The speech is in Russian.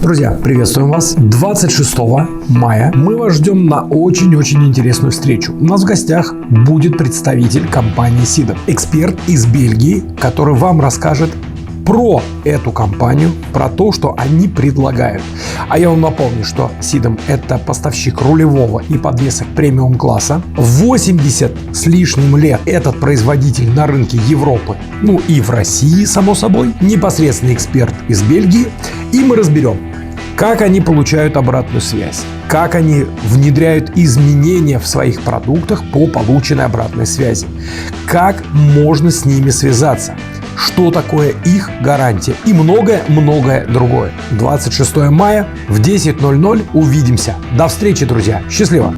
Друзья, приветствуем вас. 26 мая мы вас ждем на очень-очень интересную встречу. У нас в гостях будет представитель компании Sidom, эксперт из Бельгии, который вам расскажет про эту компанию, про то, что они предлагают. А я вам напомню, что Sidom — это поставщик рулевого и подвесок премиум класса. 80 с лишним лет этот производитель на рынке Европы, ну и в России, само собой. Непосредственный эксперт из Бельгии. И мы разберем, как они получают обратную связь, как они внедряют изменения в своих продуктах по полученной обратной связи, как можно с ними связаться, что такое их гарантия и многое-многое другое. 26 мая в 10:00 увидимся. До встречи, друзья. Счастливо!